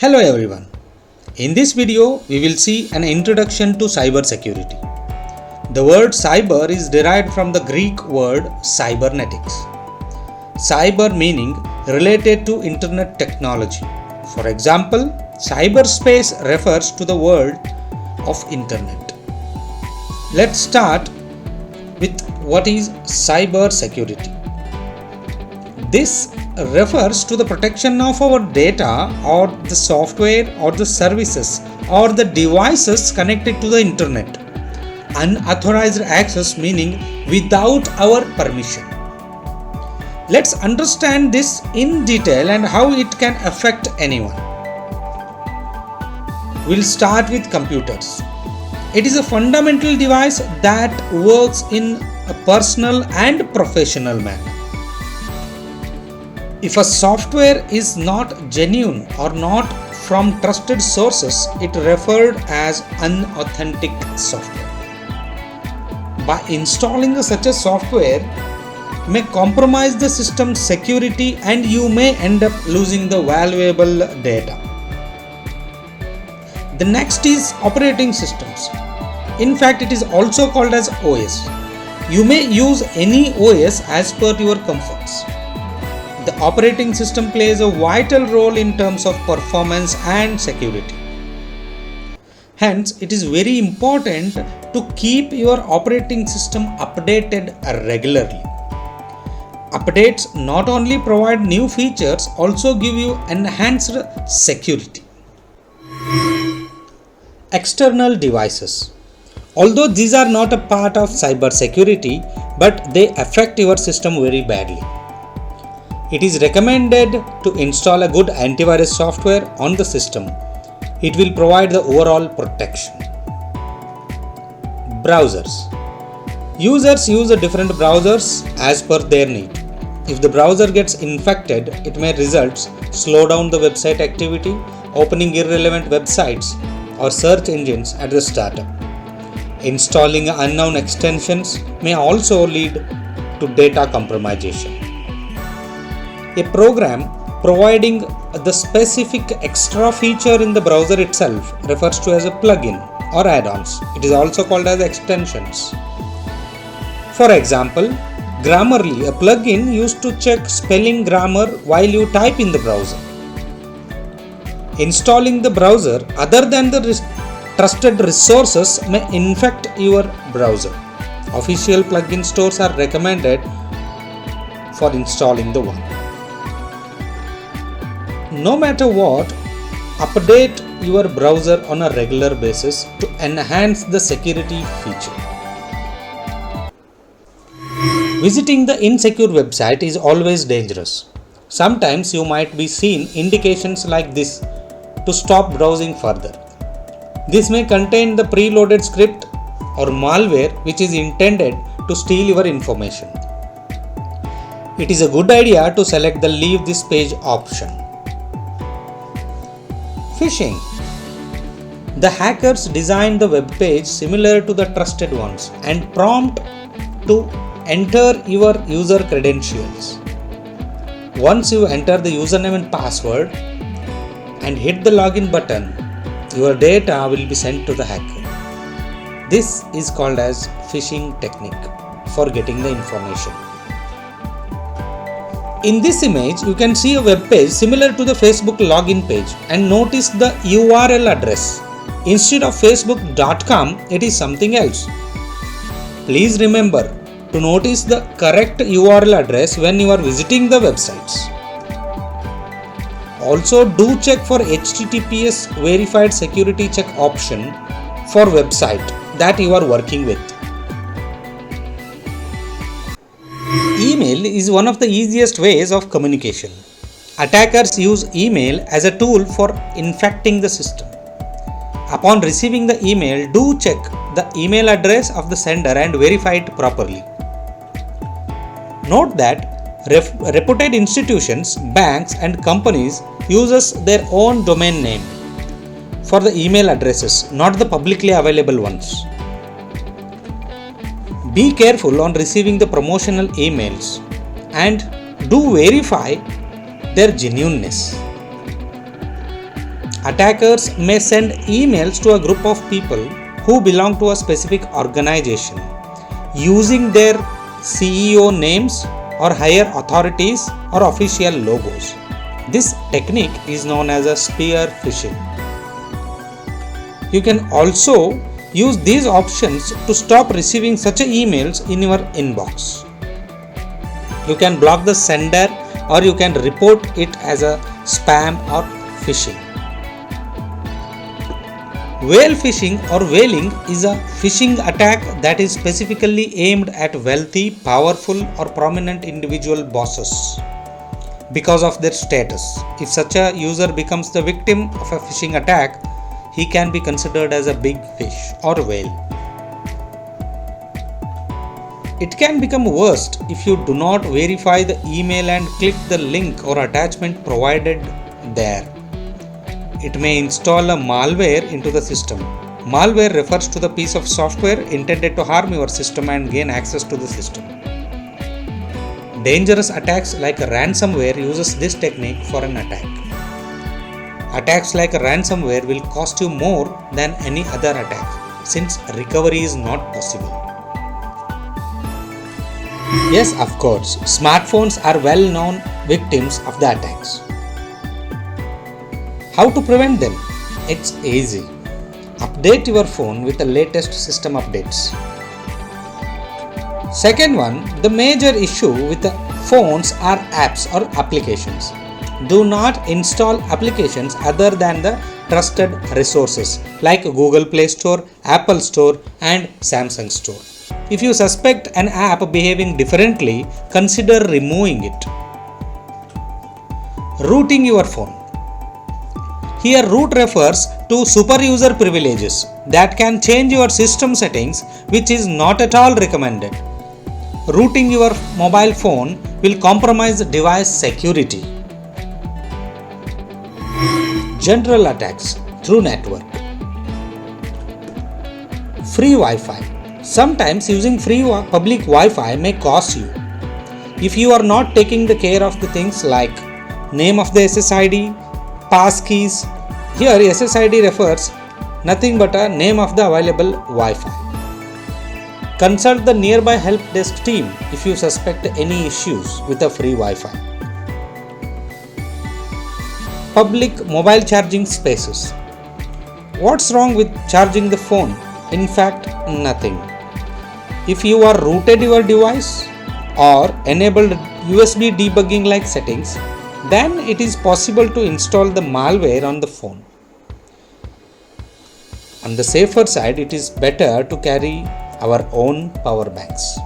Hello everyone. In this video, we will see an introduction to cybersecurity. The word cyber is derived from the Greek word cybernetics. Cyber meaning related to internet technology. For example, cyberspace refers to the world of internet. Let's start with what is cybersecurity. This refers to the protection of our data or the software or the services or the devices connected to the internet. Unauthorized access meaning without our permission. Let's understand this in detail and how it can affect anyone. We'll start with computers. It is a fundamental device that works in a personal and professional manner. If a software is not genuine or not from trusted sources, it referred as unauthentic software. By installing such a software may compromise the system's security and you may end up losing the valuable data. The next is operating systems. In fact, it is also called as OS. You may use any OS as per your comforts. The operating system plays a vital role in terms of performance and security. Hence, it is very important to keep your operating system updated regularly. Updates not only provide new features, also give you enhanced security. External devices. Although these are not a part of cybersecurity, but they affect your system very badly. It is recommended to install a good antivirus software on the system. It will provide the overall protection. Browsers. Users use different browsers as per their need. If the browser gets infected, it may slow down the website activity, opening irrelevant websites or search engines at the startup. Installing unknown extensions may also lead to data compromisation. A program providing the specific extra feature in the browser itself refers to as a plugin or add-ons. It is also called as extensions. For example, Grammarly, a plugin used to check spelling grammar while you type in the browser. Installing the browser other than the trusted resources may infect your browser. Official plugin stores are recommended for installing the one. No matter what, update your browser on a regular basis to enhance the security feature. Visiting the insecure website is always dangerous. Sometimes you might be seen indications like this to stop browsing further. This may contain the preloaded script or malware which is intended to steal your information. It is a good idea to select the Leave this page option. Phishing. The hackers design the web page similar to the trusted ones and prompt to enter your user credentials. Once you enter the username and password and hit the login button, your data will be sent to the hacker. This is called as phishing technique for getting the information. In this image, you can see a web page similar to the Facebook login page and notice the URL address. Instead of facebook.com, it is something else. Please remember to notice the correct URL address when you are visiting the websites. Also, do check for HTTPS verified security check option for website that you are working with. Email is one of the easiest ways of communication. Attackers use email as a tool for infecting the system. Upon receiving the email, do check the email address of the sender and verify it properly. Note that reputed institutions, banks and companies uses their own domain name for the email addresses, not the publicly available ones. Be careful on receiving the promotional emails and do verify their genuineness. Attackers may send emails to a group of people who belong to a specific organization using their CEO names or higher authorities or official logos. This technique is known as a spear phishing. You can also use these options to stop receiving such emails in your inbox. You can block the sender or you can report it as a spam or phishing. Whale phishing or whaling is a phishing attack that is specifically aimed at wealthy, powerful, or prominent individual bosses because of their status. If such a user becomes the victim of a phishing attack, he can be considered as a big fish or whale. It can become worse if you do not verify the email and click the link or attachment provided there. It may install a malware into the system. Malware refers to the piece of software intended to harm your system and gain access to the system. Dangerous attacks like ransomware uses this technique for an attack. Attacks like ransomware will cost you more than any other attack since recovery is not possible. Yes, of course, smartphones are well-known victims of the attacks. How to prevent them? It's easy. Update your phone with the latest system updates. Second one, the major issue with the phones are apps or applications. Do not install applications other than the trusted resources like Google Play Store, Apple Store, and Samsung Store. If you suspect an app behaving differently, consider removing it. Rooting your phone. Here, root refers to super user privileges that can change your system settings, which is not at all recommended. Rooting your mobile phone will compromise device security. General attacks through network. Free Wi-Fi. Sometimes using free public Wi-Fi may cost you. If you are not taking the care of the things like name of the SSID, passkeys. Here SSID refers nothing but a name of the available Wi-Fi. Consult the nearby help desk team if you suspect any issues with a free Wi-Fi. Public mobile charging spaces. What's wrong with charging the phone? In fact, nothing. If you are rooted your device or enabled USB debugging like settings, then it is possible to install the malware on the phone. On the safer side, it is better to carry our own power banks.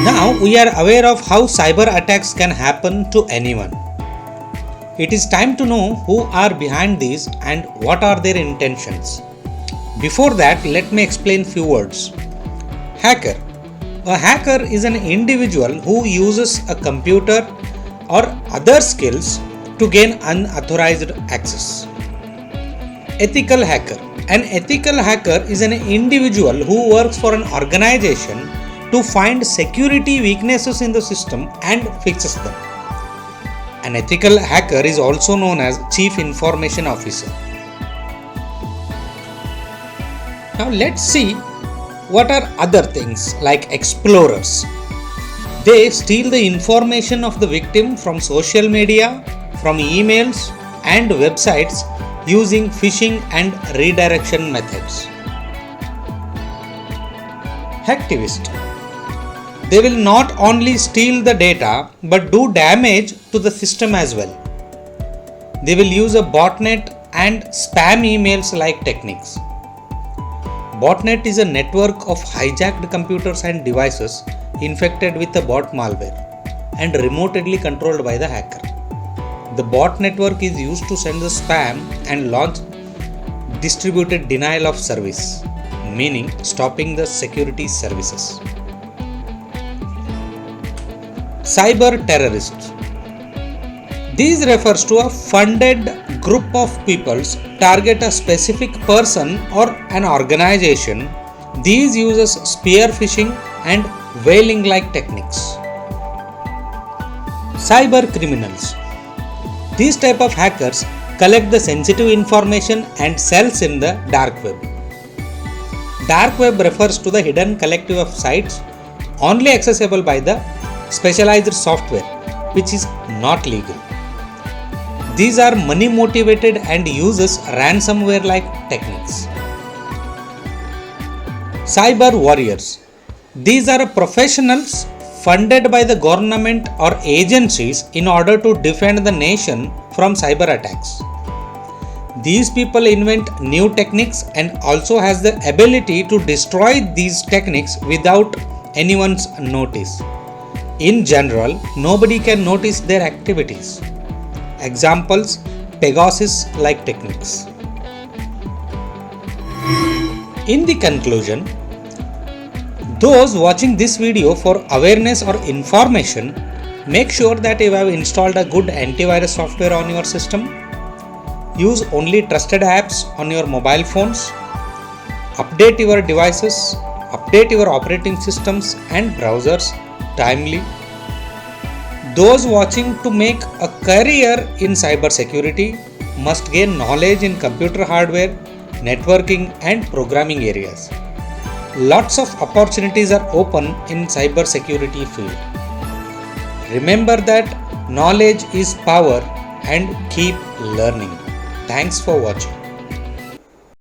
Now we are aware of how cyber attacks can happen to anyone. It is time to know who are behind these and what are their intentions. Before that, let me explain few words. Hacker. A hacker is an individual who uses a computer or other skills to gain unauthorized access. Ethical hacker. An ethical hacker is an individual who works for an organization to find security weaknesses in the system and fixes them. An ethical hacker is also known as Chief Information Officer. Now let's see what are other things like explorers. They steal the information of the victim from social media, from emails and websites using phishing and redirection methods. Hacktivist. They will not only steal the data but do damage to the system as well. They will use a botnet and spam emails like techniques. Botnet is a network of hijacked computers and devices infected with a bot malware and remotely controlled by the hacker. The bot network is used to send the spam and launch distributed denial of service, meaning stopping the security services. Cyber terrorists. These refers to a funded group of peoples target a specific person or an organization. These uses spear phishing and whaling like techniques. Cyber criminals. These type of hackers collect the sensitive information and sells in the dark web. Dark web refers to the hidden collective of sites only accessible by the specialized software, which is not legal. These are money motivated and uses ransomware like techniques. Cyber warriors. These are professionals funded by the government or agencies in order to defend the nation from cyber attacks. These people invent new techniques and also has the ability to destroy these techniques without anyone's notice. In general, nobody can notice their activities. Examples: Pegasus-like techniques. In the conclusion, those watching this video for awareness or information, make sure that you have installed a good antivirus software on your system. Use only trusted apps on your mobile phones. Update your devices. Update your operating systems and browsers timely. Those watching to make a career in cybersecurity must gain knowledge in computer hardware, networking and programming areas. Lots of opportunities are open in cybersecurity field. Remember that knowledge is power and keep learning. Thanks for watching.